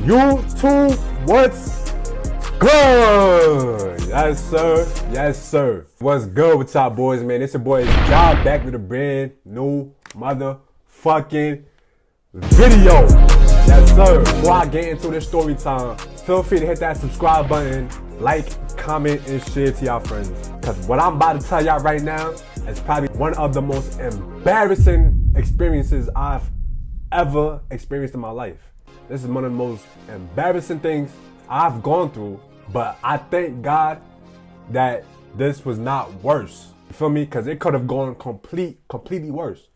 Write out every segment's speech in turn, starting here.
YouTube, what's good? Yes, sir. Yes, sir. What's good with y'all boys, man? It's your boy STORYTIME back with a brand new motherfucking video. Yes, sir. Before I get into this story time, feel free to hit that subscribe button, like, comment, and share to y'all friends. Because what I'm about to tell y'all right now is probably one of the most embarrassing experiences I've ever experienced in my life. This is one of the most embarrassing things I've gone through, but I thank God that this was not worse. You feel me? Because it could have gone completely worse.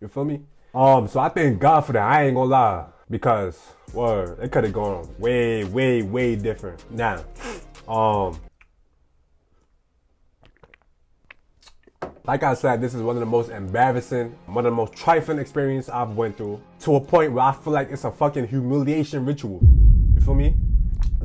You feel me? So I thank God for that. I ain't gonna lie, because it could have gone way different. Now, like I said, this is one of the most embarrassing, one of the most trifling experiences I've went through, to a point where I feel like it's a fucking humiliation ritual. You feel me?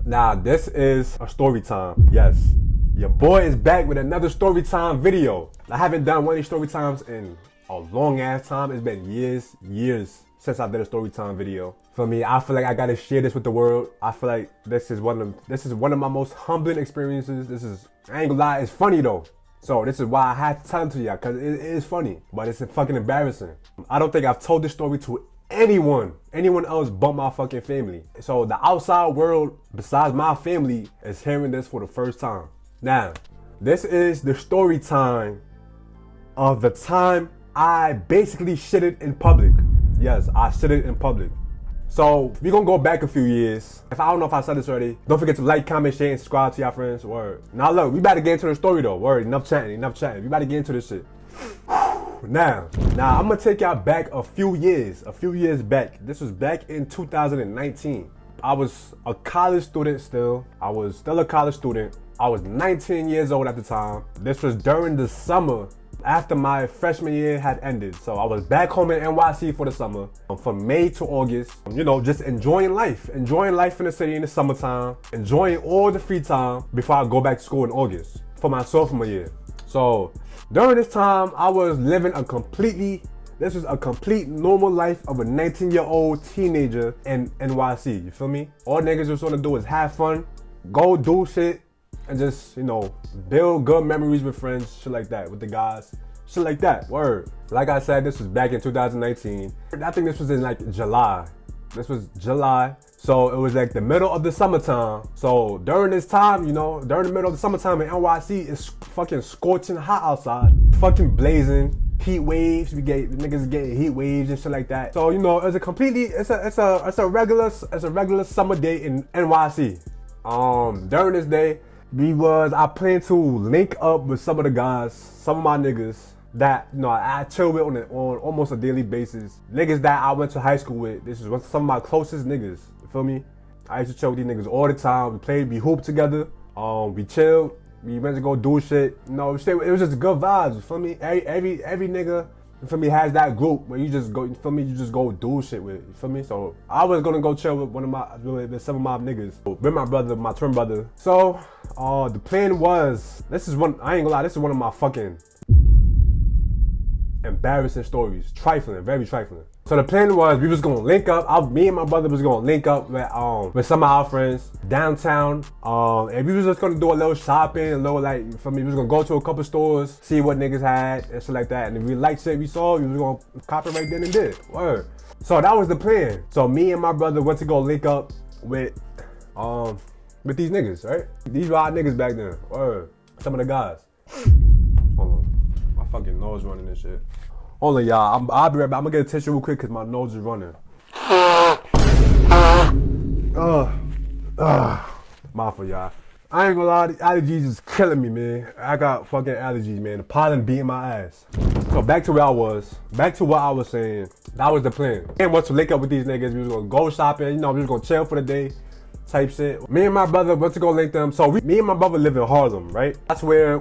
Now, this is a story time. Yes, your boy is back with another story time video. I haven't done one of these story times in a long ass time. It's been years since I did a story time video. For me, I feel like I gotta share this with the world. I feel like this is one of my most humbling experiences. I ain't gonna lie, it's funny though. So this is why I had to tell it to y'all, because it is funny, but it's fucking embarrassing. I don't think I've told this story to anyone else but my fucking family. So the outside world, besides my family, is hearing this for the first time. Now, this is the story time of the time I basically shitted in public. Yes, I shitted in public. So we're gonna go back a few years. I don't know if I said this already. Don't forget to like, comment, share, and subscribe to y'all friends. Word. Now look, we about to get into the story though. Word. Enough chatting. We about to get into this shit. Now I'm gonna take y'all back a few years back. This was back in 2019. I was a college student still. I was 19 years old at the time. This was during the summer after my freshman year had ended. So I was back home in NYC for the summer, from May to August, just enjoying life in the city in the summertime, enjoying all the free time before I go back to school in August for my sophomore year. So during this time, I was living this was a complete normal life of a 19-year-old teenager in NYC, you feel me? All niggas just wanna do is have fun, go do shit, and just, build good memories with friends, shit like that, with the guys, shit like that, word. Like I said, this was back in 2019. I think this was in like July. This was July, so it was like the middle of the summertime. So during this time, during the middle of the summertime in NYC, it's fucking scorching hot outside, fucking blazing. Heat waves, niggas getting heat waves and shit like that. So it's a regular summer day in NYC. During this day, I plan to link up with some of the guys, some of my niggas that I chill with on almost a daily basis. Niggas that I went to high school with. This is some of my closest niggas. You feel me? I used to chill with these niggas all the time. We hooped together. We chilled. We went to go do shit. It was just good vibes. You feel me? Every nigga, you feel me, has that group where you just go. You feel me? You just go do shit with. You feel me? So I was gonna go chill with some of my niggas, with my brother, my twin brother. So the plan was, I ain't gonna lie, this is one of my fucking embarrassing stories. Trifling, very trifling. So the plan was, we was gonna link up. Me and my brother was gonna link up with some of our friends downtown. And we was just gonna do a little shopping, we was gonna go to a couple stores, see what niggas had and shit like that. And if we liked shit we saw, we was gonna cop it right then and there. Word. So that was the plan. So me and my brother went to go link up with these niggas, right? These were our niggas back then. Word. Some of the guys. Hold on. My fucking nose running and shit. Hold on, y'all. I'll be right back. I'm gonna get a tissue real quick because my nose is running. My fault, y'all. I ain't gonna lie, the allergies is killing me, man. I got fucking allergies, man. The pollen beating my ass. So back to where I was. Back to what I was saying. That was the plan. And once we link up with these niggas, we was gonna go shopping. We was gonna chill for the day, type shit. Me and my brother went to go link them. So me and my brother live in Harlem, right? That's where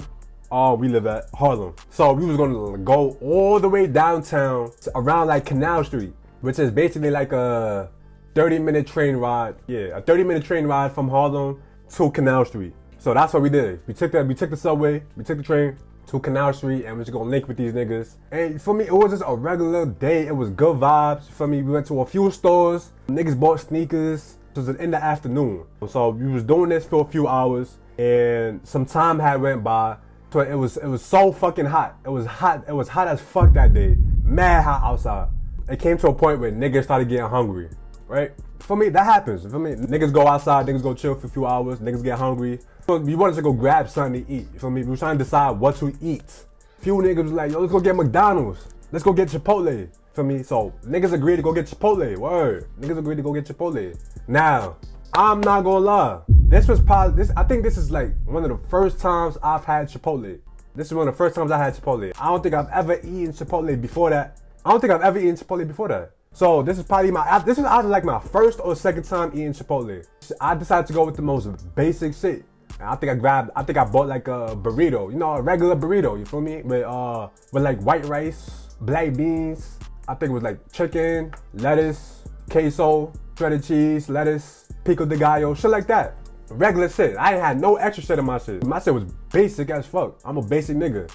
we live at, Harlem. So we was gonna go all the way downtown around like Canal Street, which is basically like a 30-minute train ride. Yeah, a 30-minute train ride from Harlem to Canal Street. So that's what we did. We took the subway, we took the train to Canal Street, and we just gonna link with these niggas. And for me, it was just a regular day. It was good vibes. For me, we went to a few stores. Niggas bought sneakers. It was in the afternoon. So we was doing this for a few hours, and some time had went by. So it was so fucking hot. It was hot as fuck that day. Mad hot outside. It came to a point where niggas started getting hungry, right? For me, that happens. For me, niggas go outside, niggas go chill for a few hours, niggas get hungry. So we wanted to go grab something to eat. For me, we were trying to decide what to eat. Few niggas was like, yo, let's go get McDonald's. Let's go get Chipotle. For me, so niggas agreed to go get Chipotle. Word. Niggas agreed to go get Chipotle. Now, I'm not gonna lie. This was probably, I think this is like one of the first times I've had Chipotle. This is one of the first times I had Chipotle. I don't think I've ever eaten Chipotle before that. So this is probably this is either like my first or second time eating Chipotle. I decided to go with the most basic shit. And I think I bought like a burrito, you know, a regular burrito, you feel me? With like white rice, black beans. I think it was like chicken, lettuce, queso, shredded cheese, lettuce, pico de gallo, shit like that. Regular shit. I ain't had no extra shit in my shit. My shit was basic as fuck. I'm a basic nigga.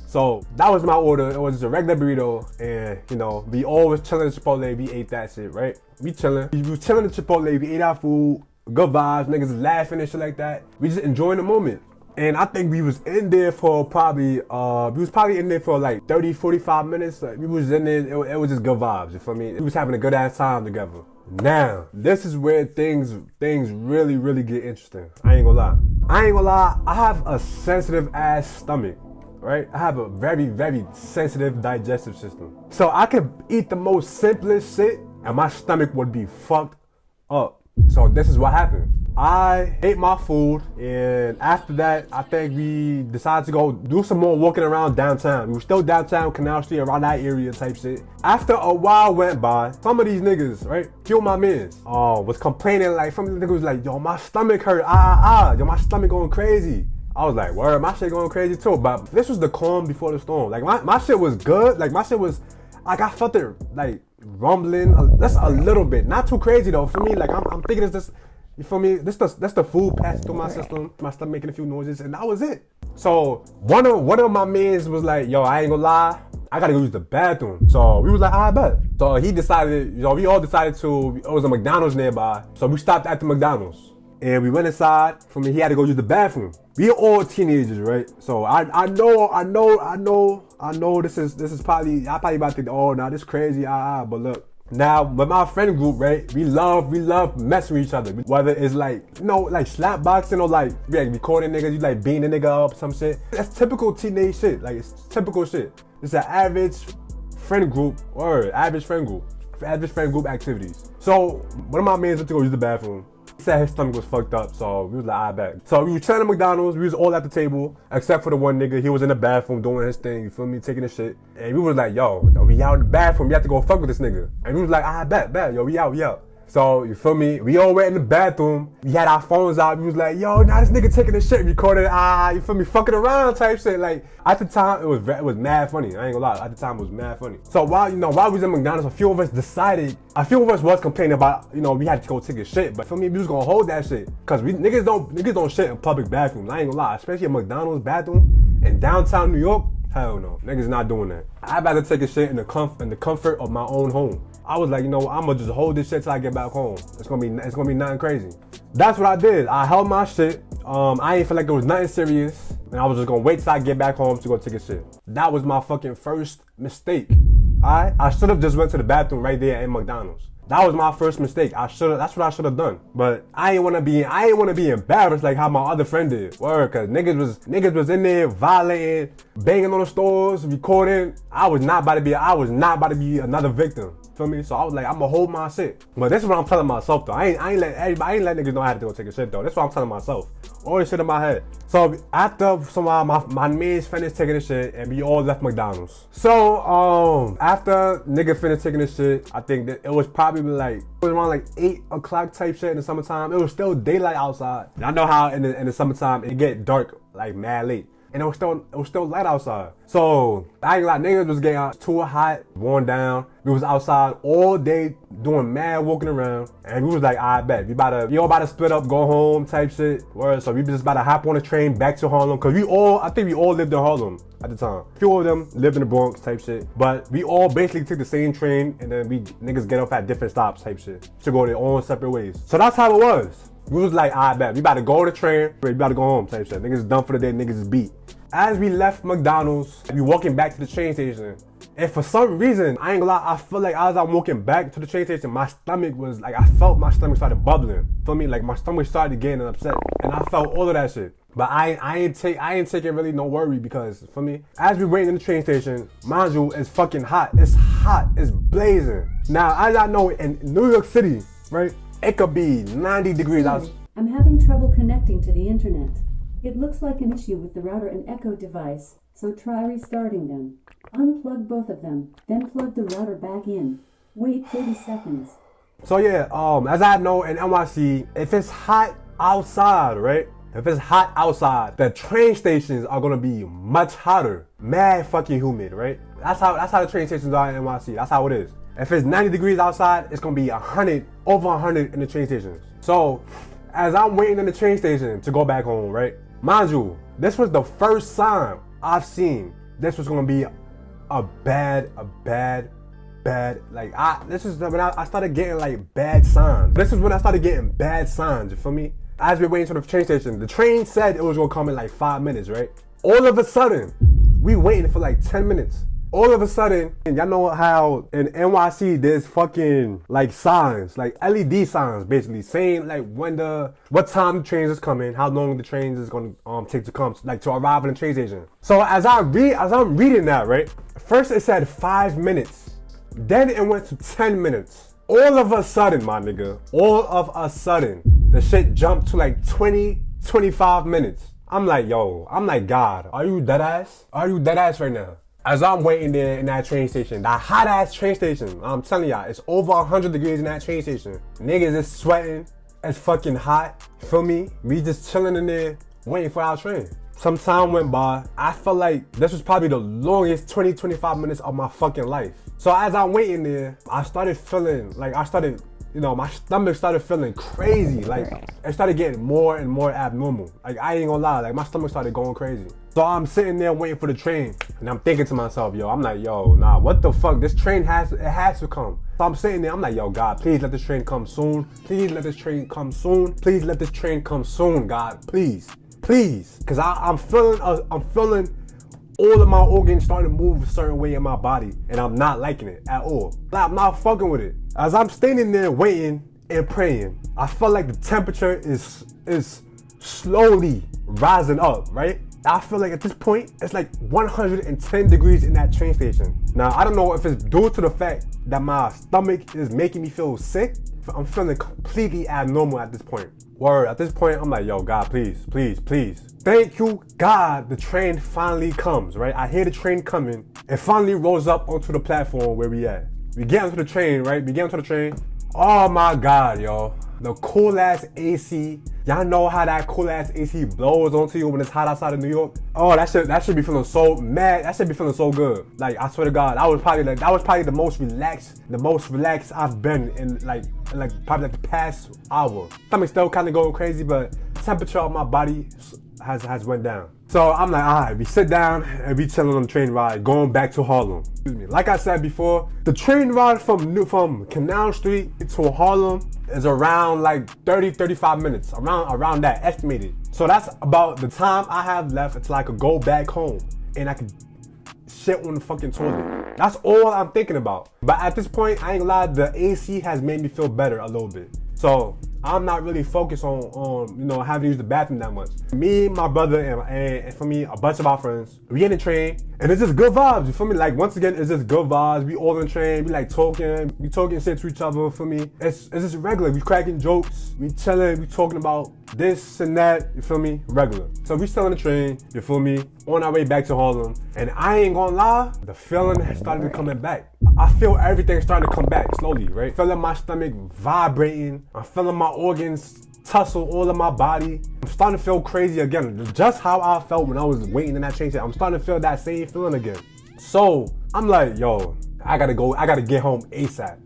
So that was my order. It was just a regular burrito, and you know, we all was chilling at Chipotle. We ate that shit, right? We chilling. We was chilling at Chipotle. We ate our food. Good vibes. Niggas was laughing and shit like that. We just enjoying the moment. And I think we was in there for probably, in there for like 30, 45 minutes. Like, we was in there, it was just good vibes, you feel me? We was having a good ass time together. Now, this is where things really, really get interesting. I ain't gonna lie, I have a sensitive ass stomach, right? I have a very, very sensitive digestive system. So I could eat the most simplest shit and my stomach would be fucked up. So this is what happened. I ate my food, and after that, I think we decided to go do some more walking around downtown. We were still downtown, Canal Street, around that area type shit. After a while went by, some of these niggas, right, few of my mans, was complaining, like, some of the niggas was like, yo, my stomach hurt, yo, my stomach going crazy. I was like, word, my shit going crazy too, but this was the calm before the storm. Like, my shit was good, like, my shit was, like, I felt it, like, rumbling, just a little bit, not too crazy though, for me, like, I'm thinking it's just, you feel me? That's the food passing through my system. My stomach making a few noises, and that was it. So one of my mans was like, "Yo, I ain't gonna lie, I gotta go use the bathroom." So we was like, "I bet." So he decided, you know, we all decided to. It was a McDonald's nearby, so we stopped at the McDonald's and we went inside. For me, he had to go use the bathroom. We are all teenagers, right? So I know this is probably I probably about to think, "Oh, now this crazy, but look." Now, with my friend group, right, we love messing with each other. Whether it's like, you know, like slap boxing or like, yeah, recording niggas, you like beating a nigga up, some shit. That's typical teenage shit. Like, it's typical shit. It's an average friend group, average friend group activities. So, one of my mans went to go use the bathroom. He said his stomach was fucked up, so we was like, I bet. So we were chilling at McDonald's, we was all at the table, except for the one nigga. He was in the bathroom doing his thing, you feel me, taking his shit. And we was like, yo, we out in the bathroom, we have to go fuck with this nigga. And we was like, I bet, yo, we out. So, you feel me, we all went in the bathroom, we had our phones out, we was like, yo, now this nigga taking this shit, recording, you feel me, fucking around type shit. Like, at the time, it was mad funny, I ain't gonna lie, at the time it was mad funny. So while we was in McDonald's, a few of us was complaining about, you know, we had to go take a shit, but for me, we was gonna hold that shit. Cause niggas don't shit in public bathrooms, I ain't gonna lie, especially a McDonald's bathroom in downtown New York, hell no, niggas not doing that. I'd rather take a shit in the comfort of my own home. I was like, you know, I'm gonna just hold this shit till I get back home. It's gonna be nothing crazy. That's what I did. I held my shit. I ain't feel like it was nothing serious, and I was just gonna wait till I get back home to go take a shit. That was my fucking first mistake. Alright? I should have just went to the bathroom right there at McDonald's. That was my first mistake. That's what I should have done. But I ain't wanna be embarrassed like how my other friend did. Word, cause niggas was in there violating, banging on the stores, recording. I was not about to be another victim. Feel me? So I was like, I'm gonna hold my shit. But this is what I'm telling myself though. I ain't let niggas know how to go take a shit though. That's what I'm telling myself. All this shit in my head. So after my mans finished taking the shit and we all left McDonald's. So after nigga finished taking the shit, I think that it was probably around like 8 o'clock type shit in the summertime. It was still daylight outside. I know how in the summertime it get dark like mad late. and it was still light outside. So I ain't lie, niggas was getting too hot, worn down. We was outside all day doing mad walking around, and we was like, I bet we all about to split up, go home type shit. So we just about to hop on a train back to Harlem, cause I think we all lived in Harlem at the time. A few of them lived in the Bronx type shit, but we all basically took the same train, and then we niggas get off at different stops type shit to go their own separate ways. So that's how it was. We was like, I bet we about to go on the train, we about to go home type shit. Niggas done for the day, niggas is beat. As we left McDonald's, we walking back to the train station. And for some reason, I ain't gonna lie, I feel like as I'm walking back to the train station, my stomach was like, I felt my stomach started bubbling. Feel me? Like my stomach started getting upset. And I felt all of that shit. But I ain't taking really no worry because, for me, as we waiting in the train station, mind you, it's fucking hot. It's hot. It's blazing. Now, as I know, in New York City, right, it could be 90 degrees out. I'm having trouble connecting to the internet. It looks like an issue with the router and Echo device, so try restarting them. Unplug both of them, then plug the router back in. Wait 30 seconds. So yeah, as I know in NYC, if it's hot outside, right? If it's hot outside, the train stations are gonna be much hotter. Mad fucking humid, right? That's how the train stations are in NYC. That's how it is. If it's 90 degrees outside, it's gonna be 100, over 100 in the train stations. So, as I'm waiting in the train station to go back home, right? Mind you, this was the first sign I've seen this was gonna be a bad, like, this is when I started getting like bad signs. This is when I started getting bad signs, you feel me? As we're waiting to the train station, the train said it was gonna come in like 5 minutes, right? All of a sudden, we waiting for like 10 minutes. All of a sudden, and y'all know how in NYC there's fucking like signs, like LED signs basically saying like what time the trains is coming, how long the trains is gonna take to come, like to arrive in the train station. So as I'm reading that, right? First it said 5 minutes, then it went to 10 minutes. All of a sudden, my nigga, the shit jumped to like 20, 25 minutes. I'm like, God, are you dead ass? Are you dead ass right now? As I'm waiting there in that train station, that hot ass train station, I'm telling y'all, it's over 100 degrees in that train station. Niggas is sweating, it's fucking hot, feel me? We just chilling in there, waiting for our train. Some time went by, I felt like this was probably the longest 20, 25 minutes of my fucking life. So as I'm waiting there, I started feeling, like my stomach started feeling crazy. Like it started getting more and more abnormal. Like I ain't gonna lie, like my stomach started going crazy. So I'm sitting there waiting for the train and I'm thinking to myself, I'm like, nah, what the fuck? This train has to come. So I'm sitting there, I'm like, God, please let this train come soon. Please let this train come soon. Please let this train come soon, God, please. Cause I'm feeling all of my organs starting to move a certain way in my body and I'm not liking it at all. I'm not fucking with it. As I'm standing there waiting and praying, I felt like the temperature is slowly rising up, right? I feel like at this point, it's like 110 degrees in that train station. Now, I don't know if it's due to the fact that my stomach is making me feel sick. I'm feeling completely abnormal at this point. Word, at this point, I'm like, God, please. Thank you, God, the train finally comes, right? I hear the train coming. It finally rolls up onto the platform where we at. We get onto the train, right? Oh my God, yo. The cool ass AC. Y'all know how that cool ass AC blows onto you when it's hot outside of New York? Oh, that should be feeling so mad. That should be feeling so good. Like, I swear to God, that was probably the most relaxed I've been in probably the past hour. Stomach still kind of going crazy, but temperature of my body has went down. So I'm like, all right, we sit down and we chilling on the train ride, going back to Harlem. Excuse me. Like I said before, the train ride from Canal Street to Harlem is around like 30, 35 minutes, around that estimated. So that's about the time I have left until I could go back home and I could shit on the fucking toilet. That's all I'm thinking about. But at this point, I ain't gonna lie, the AC has made me feel better a little bit. So I'm not really focused on having to use the bathroom that much. Me, my brother, and for me, a bunch of our friends, we in the train, and it's just good vibes, you feel me? Like, once again, it's just good vibes. We all in the train, we like talking shit to each other, for me. It's just regular. We cracking jokes, we chilling, we talking about this and that, you feel me? Regular. So we still in the train, you feel me? On our way back to Harlem, and I ain't gonna lie, the feeling has started coming back. I feel everything starting to come back slowly, right? Feeling my stomach vibrating. I'm feeling my organs tussle all of my body. I'm starting to feel crazy again. Just how I felt when I was waiting in that train station. I'm starting to feel that same feeling again. So I'm like, yo, I gotta get home ASAP.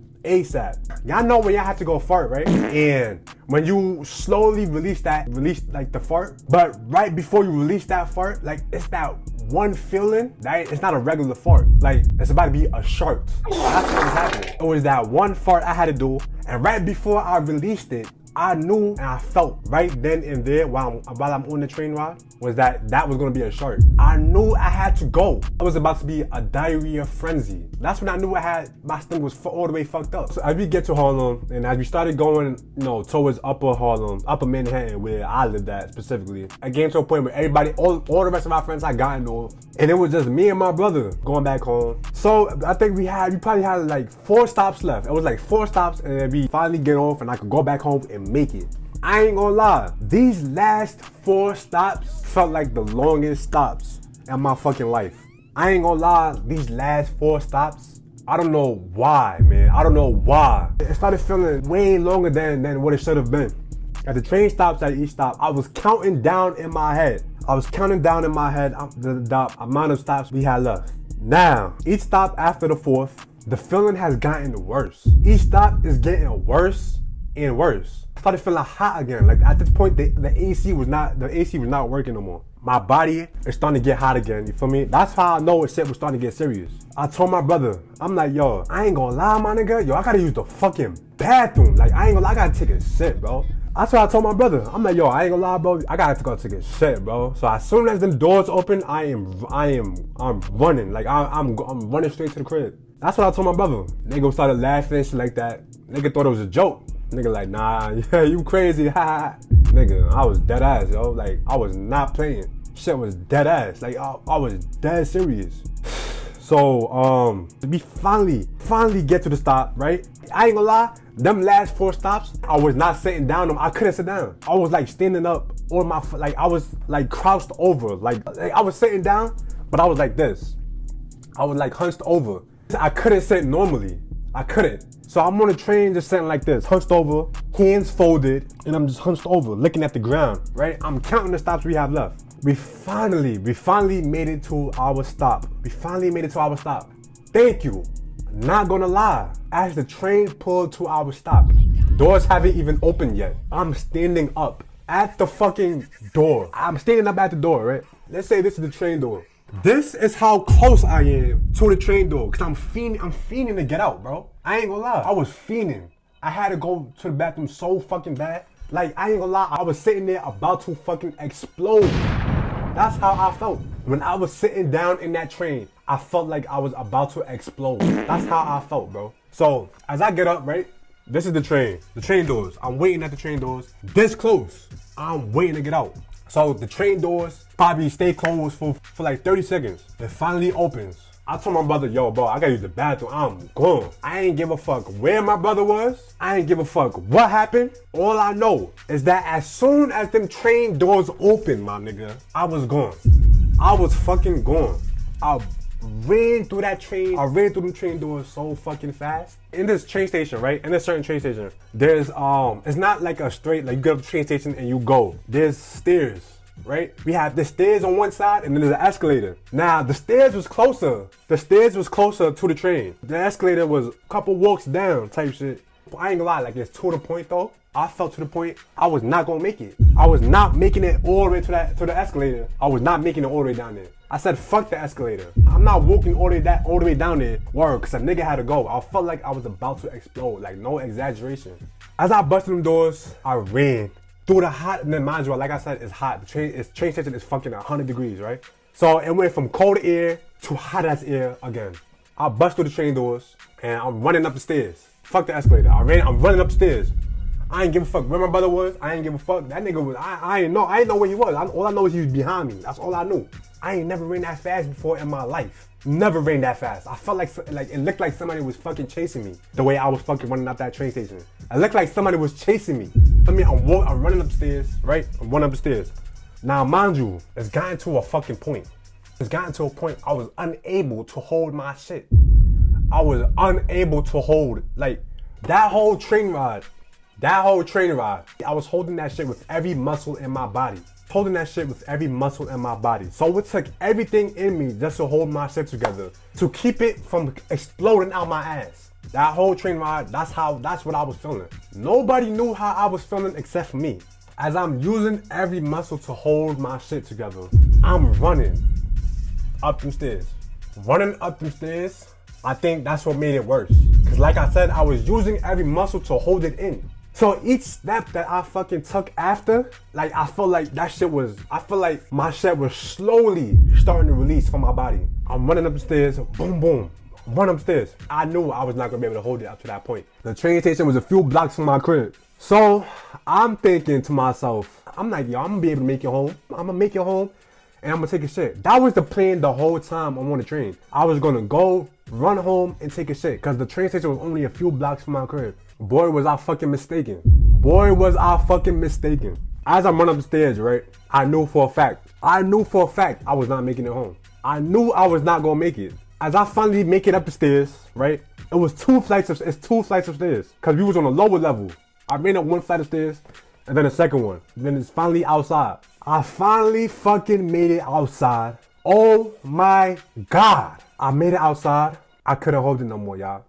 Y'all know when y'all have to go fart, right? And when you slowly release like the fart, but right before you release that fart, like it's that one feeling that it's not a regular fart. Like it's about to be a shark. That's what was happening. It was that one fart I had to do, and right before I released it, I knew and I felt right then and there while I'm on the train ride was that was gonna be a shark. I knew I had to go. It was about to be a diarrhea frenzy. That's when I knew my stomach was all the way fucked up. So as we get to Harlem and as we started going, towards upper Harlem, upper Manhattan, where I lived at specifically, I came to a point where everybody, all the rest of my friends had gotten off, and it was just me and my brother going back home. So I think we probably had like 4 stops left. It was like 4 stops, and then we finally get off, and I could go back home and make it. I ain't gonna lie, these last 4 stops felt like the longest stops in my fucking life. I ain't gonna lie, these last 4 stops, I don't know why, man. I don't know why. It started feeling way longer than what it should have been. At the train stops, at each stop, I was counting down in my head. The amount of stops we had left. Now, each stop after the 4th, the feeling has gotten worse. Each stop is getting worse and worse. I started feeling hot again. Like at this point, the AC was not working no more. My body is starting to get hot again. You feel me? That's how I know shit was starting to get serious. I told my brother, I'm like, yo, I ain't gonna lie, my nigga. Yo, I gotta use the fucking bathroom. Like I ain't gonna lie, I gotta take a shit, bro. That's what I told my brother. I'm like, yo, I ain't gonna lie, bro. I gotta go take a shit, bro. So as soon as them doors open, I'm running. Like I'm running straight to the crib. That's what I told my brother. Nigga started laughing and shit like that. Nigga thought it was a joke. Nigga like, nah, yeah, you crazy, ha. Nigga, I was dead ass, yo. Like, I was not playing. Shit was dead ass. Like, I was dead serious. So, we finally get to the stop, right? I ain't gonna lie, them last 4 stops, I was not sitting down. I couldn't sit down. I was like standing up on my, like I was like crouched over. Like I was sitting down, but I was like this. I was like hunched over. I couldn't sit normally. I couldn't. So I'm on the train just sitting like this, hunched over, hands folded, and I'm just hunched over, looking at the ground, right? I'm counting the stops we have left. We finally made it to our stop. Thank you. Not gonna lie, as the train pulled to our stop, doors haven't even opened yet. I'm standing up at the fucking door. I'm standing up at the door, right? Let's say this is the train door. This is how close I am to the train door, cause I'm fiending to get out, bro. I ain't gonna lie, I was fiending. I had to go to the bathroom so fucking bad. Like, I ain't gonna lie, I was sitting there about to fucking explode. That's how I felt. When I was sitting down in that train, I felt like I was about to explode. That's how I felt, bro. So, as I get up, right? This is the train doors. I'm waiting at the train doors, this close. I'm waiting to get out. So the train doors probably stay closed for like 30 seconds. It finally opens. I told my brother, yo, bro, I gotta use the bathroom. I'm gone. I ain't give a fuck where my brother was. I ain't give a fuck what happened. All I know is that as soon as them train doors opened, my nigga, I was gone. I was fucking gone. I ran through that train. I ran through them train doors so fucking fast. In this train station, right? In this certain train station, there's it's not like a straight, like you get up the train station and you go. There's stairs, right? We have the stairs on one side and then there's an escalator. Now the stairs was closer. The stairs was closer to the train. The escalator was a couple walks down type shit. I ain't gonna lie, like it's to the point though. I felt to the point I was not gonna make it. I was not making it all the way to the escalator. I was not making it all the way down there. I said, fuck the escalator. I'm not walking all the way down there, word, cause a nigga had to go. I felt like I was about to explode, like no exaggeration. As I busted them doors, I ran through the hot, and then mind you, like I said, it's hot. The train station is fucking 100 degrees, right? So it went from cold air to hot ass air again. I bust through the train doors, and I'm running up the stairs. Fuck the escalator. I'm running upstairs. I ain't give a fuck where my brother was. I ain't give a fuck. That nigga was, I ain't know where he was. All I know is he was behind me. That's all I knew. I ain't never ran that fast before in my life. Never ran that fast. I felt like it looked like somebody was fucking chasing me. The way I was fucking running up that train station. It looked like somebody was chasing me. I mean, I'm running upstairs, right? I'm running up the stairs. Now, mind you, it's gotten to a fucking point. It's gotten to a point I was unable to hold my shit. I was unable to hold, like, that whole train ride, That whole train ride, I was holding that shit with every muscle in my body. Holding that shit with every muscle in my body. So it took everything in me just to hold my shit together, to keep it from exploding out my ass. That whole train ride, that's what I was feeling. Nobody knew how I was feeling except for me. As I'm using every muscle to hold my shit together, I'm running up them stairs. Running up them stairs, I think that's what made it worse. Cause like I said, I was using every muscle to hold it in. So each step that I fucking took after, like I felt like my shit was slowly starting to release from my body. I'm running up the stairs, boom, boom, run upstairs. I knew I was not gonna be able to hold it up to that point. The train station was a few blocks from my crib. So I'm thinking to myself, I'm like, yo, I'm gonna be able to make it home. I'm gonna make it home and I'm gonna take a shit. That was the plan the whole time I'm on the train. I was gonna go, run home and take a shit because the train station was only a few blocks from my crib. Boy, was I fucking mistaken. Boy, was I fucking mistaken. As I'm running up the stairs, right, I knew for a fact I was not making it home. I knew I was not gonna make it. As I finally make it up the stairs, right, it was two flights of stairs because we was on a lower level. I ran up one flight of stairs and then a second one. Then it's finally outside. I finally fucking made it outside. Oh my God. I made it outside. I couldn't hold it no more, y'all.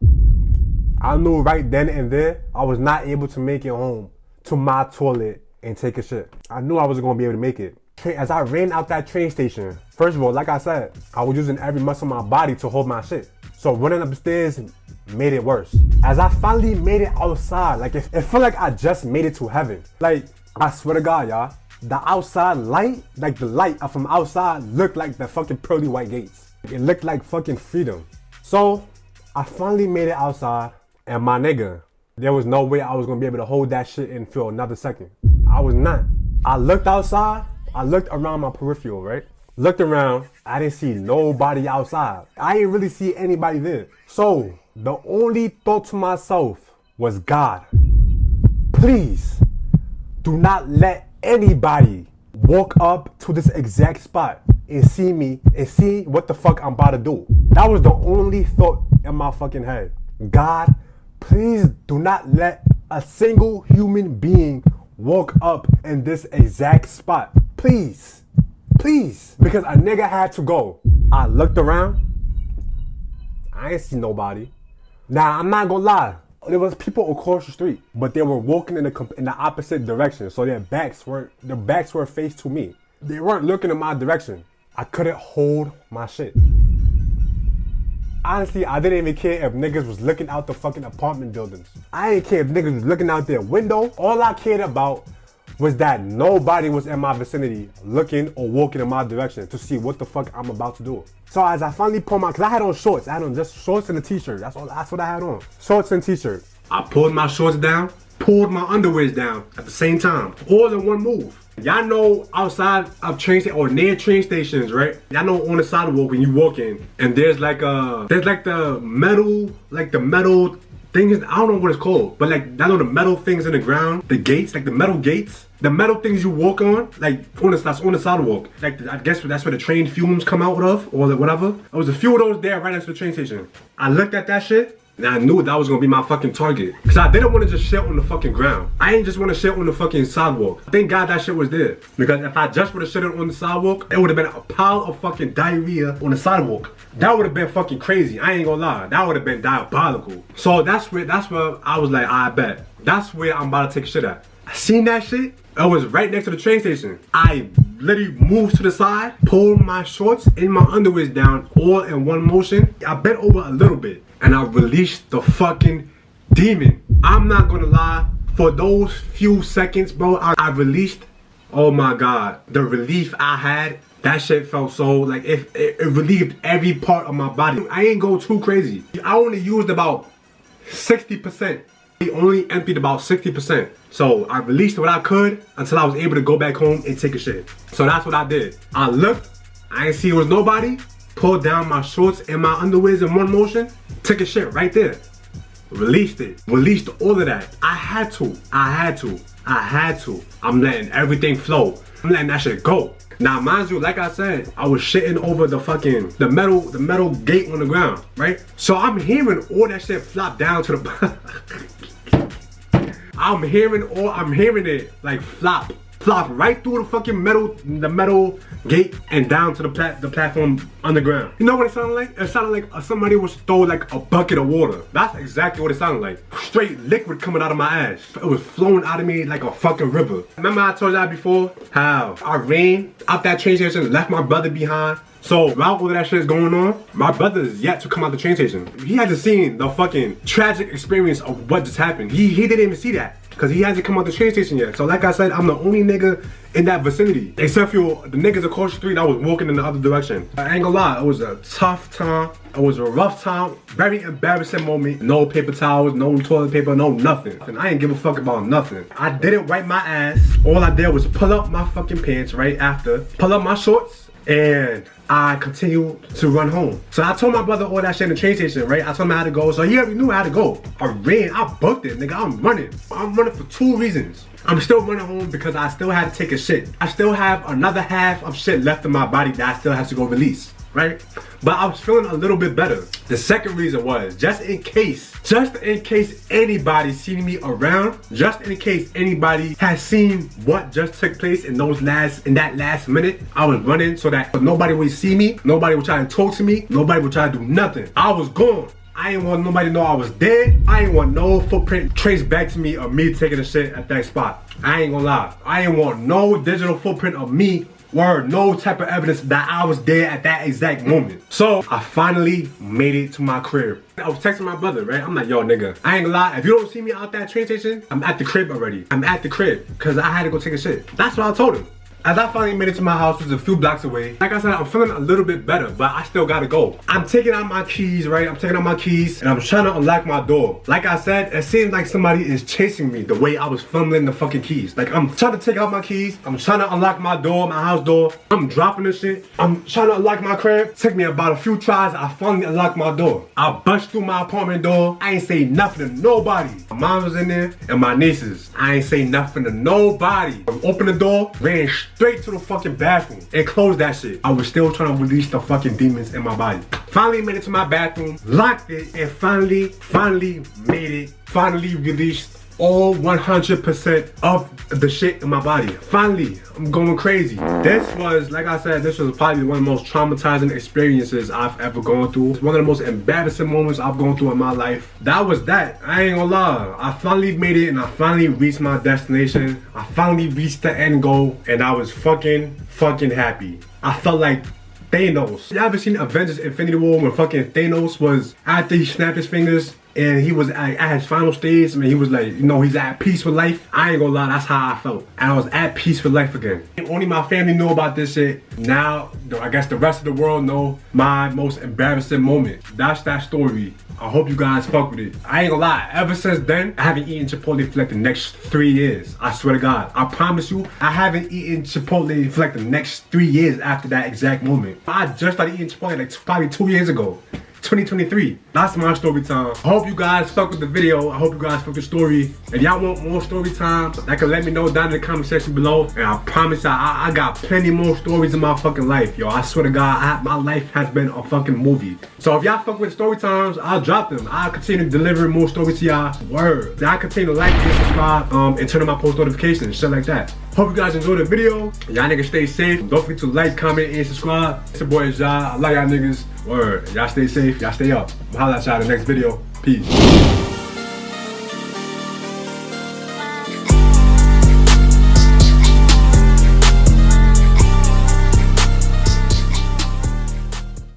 I knew right then and there I was not able to make it home to my toilet and take a shit. I knew I wasn't gonna be able to make it. As I ran out that train station, first of all, like I said, I was using every muscle in my body to hold my shit. So running up the stairs made it worse. As I finally made it outside, like it felt like I just made it to heaven. Like, I swear to God, y'all, the outside light, like the light from outside looked like the fucking pearly white gates. It looked like fucking freedom. So I finally made it outside. And my nigga, there was no way I was gonna be able to hold that shit in for another second. I was not. I looked outside, I looked around my peripheral, right? Looked around, I didn't see nobody outside. I didn't really see anybody there. So, the only thought to myself was, God, please do not let anybody walk up to this exact spot and see me and see what the fuck I'm about to do. That was the only thought in my fucking head. God, please do not let a single human being walk up in this exact spot. Please. Please. Because a nigga had to go. I looked around. I ain't see nobody. Now, I'm not gonna lie. There was people across the street, but they were walking in the opposite direction. So their backs were faced to me. They weren't looking in my direction. I couldn't hold my shit. Honestly, I didn't even care if niggas was looking out the fucking apartment buildings. I didn't care if niggas was looking out their window. All I cared about was that nobody was in my vicinity looking or walking in my direction to see what the fuck I'm about to do. So as I finally pulled cause I had on shorts. I had on just shorts and a t-shirt. That's what I had on. Shorts and t-shirt. I pulled my shorts down, pulled my underwears down at the same time. All in one move. Y'all know outside of or near train stations, right? Y'all know on the sidewalk when you walk in and there's the metal things, I don't know what it's called, but like, I know the metal things in the ground, the gates, like the metal gates, the metal things you walk on, like that's on the sidewalk. Like, I guess that's where the train fumes come out of, or whatever. There was a few of those there right next to the train station. I looked at that shit, and I knew that was gonna be my fucking target. Cause I didn't wanna just shit on the fucking ground. I ain't just wanna shit on the fucking sidewalk. Thank God that shit was there. Because if I just would've shit on the sidewalk, it would've been a pile of fucking diarrhea on the sidewalk. That would've been fucking crazy. I ain't gonna lie. That would've been diabolical. So that's where I was like, I bet. That's where I'm about to take a shit at. I seen that shit. It was right next to the train station. I literally moved to the side, pulled my shorts and my underwears down all in one motion. I bent over a little bit and I released the fucking demon. I'm not gonna lie, for those few seconds, bro, I released, oh my God, the relief I had, that shit felt so, like, it relieved every part of my body. I ain't go too crazy. I only used about 60%. He only emptied about 60%. So I released what I could until I was able to go back home and take a shit. So that's what I did. I looked, I ain't see it was nobody, pulled down my shorts and my underwears in one motion, took a shit right there. Released it. Released all of that. I had to. I'm letting everything flow. I'm letting that shit go. Now, mind you, like I said, I was shitting over the metal gate on the ground, right? So I'm hearing all that shit flop down to the I'm hearing it like flop right through the fucking metal gate and down to the platform underground. You know what it sounded like? It sounded like somebody was throwing like a bucket of water. That's exactly what it sounded like. Straight liquid coming out of my ass. It was flowing out of me like a fucking river. Remember I told y'all before how I ran out that train station, left my brother behind. So while all of that shit is going on, my brother is yet to come out the train station. He hasn't seen the fucking tragic experience of what just happened. He didn't even see that. Cause he hasn't come out the train station yet. So like I said, I'm the only nigga in that vicinity. Except for the niggas across the street that was walking in the other direction. I ain't gonna lie, it was a tough time. It was a rough time. Very embarrassing moment. No paper towels, no toilet paper, no nothing. And I ain't give a fuck about nothing. I didn't wipe my ass. All I did was pull up my fucking pants right after. Pull up my shorts. And I continued to run home. So I told my brother all that shit in the train station, right? I told him I had to go, so he already knew I had to go. I ran, I booked it, nigga, I'm running. I'm running for 2 reasons. I'm still running home because I still had to take a shit. I still have another half of shit left in my body that I still have to go release, right? But I was feeling a little bit better. The second reason was, just in case anybody seen me around, just in case anybody has seen what just took place in that last minute, I was running so that nobody would see me, nobody would try to talk to me, nobody would try to do nothing. I was gone. I didn't want nobody to know I was dead. I didn't want no footprint traced back to me of me taking a shit at that spot. I ain't gonna lie. I didn't want no digital footprint of me or no type of evidence that I was there at that exact moment. So I finally made it to my crib. I was texting my brother, right? I'm like, yo, nigga, I ain't gonna lie. If you don't see me out that train station, I'm at the crib already. I'm at the crib because I had to go take a shit. That's what I told him. As I finally made it to my house, which is a few blocks away, like I said, I'm feeling a little bit better, but I still gotta go. I'm taking out my keys, right? I'm taking out my keys and I'm trying to unlock my door. Like I said, it seems like somebody is chasing me the way I was fumbling the fucking keys. Like I'm trying to take out my keys. I'm trying to unlock my door, my house door. I'm dropping this shit. I'm trying to unlock my crib. Took me about a few tries. I finally unlocked my door. I bust through my apartment door. I ain't say nothing to nobody. My mom was in there and my nieces. I ain't say nothing to nobody. I opened the door, ran straight to the fucking bathroom and closed that shit. I was still trying to release the fucking demons in my body. Finally made it to my bathroom, locked it, and finally made it. Finally released all 100% of the shit in my body. Finally, I'm going crazy. This was, like I said, this was probably one of the most traumatizing experiences I've ever gone through. It's one of the most embarrassing moments I've gone through in my life. That was that. I ain't gonna lie. I finally made it and I finally reached my destination. I finally reached the end goal and I was fucking happy. I felt like Thanos. Y'all ever seen Avengers Infinity War when fucking Thanos was after he snapped his fingers and he was at his final stage? I mean, he was like, you know, he's at peace with life. I ain't gonna lie, that's how I felt. And I was at peace with life again. Only my family knew about this shit. Now, I guess the rest of the world know my most embarrassing moment. That's that story. I hope you guys fuck with it. I ain't gonna lie, ever since then, I haven't eaten Chipotle for like the next 3 years. I swear to God. I promise you, I haven't eaten Chipotle for like the next 3 years after that exact moment. I just started eating Chipotle like probably 2 years ago. 2023. That's my story time. I hope you guys fuck with the video. I hope you guys fuck with the story. If y'all want more story times, that can let me know down in the comment section below. And I promise y'all, I got plenty more stories in my fucking life, yo. I swear to God, my life has been a fucking movie. So if y'all fuck with story times, I'll drop them. I'll continue delivering more stories to y'all. Word. Y'all continue to like and subscribe and turn on my post notifications, shit like that. Hope you guys enjoyed the video. Y'all niggas stay safe. Don't forget to like, comment, and subscribe. It's your boy itsJyy. I love y'all niggas. Word. Y'all stay safe. Y'all stay up. I'll holla at y'all in the next video. Peace.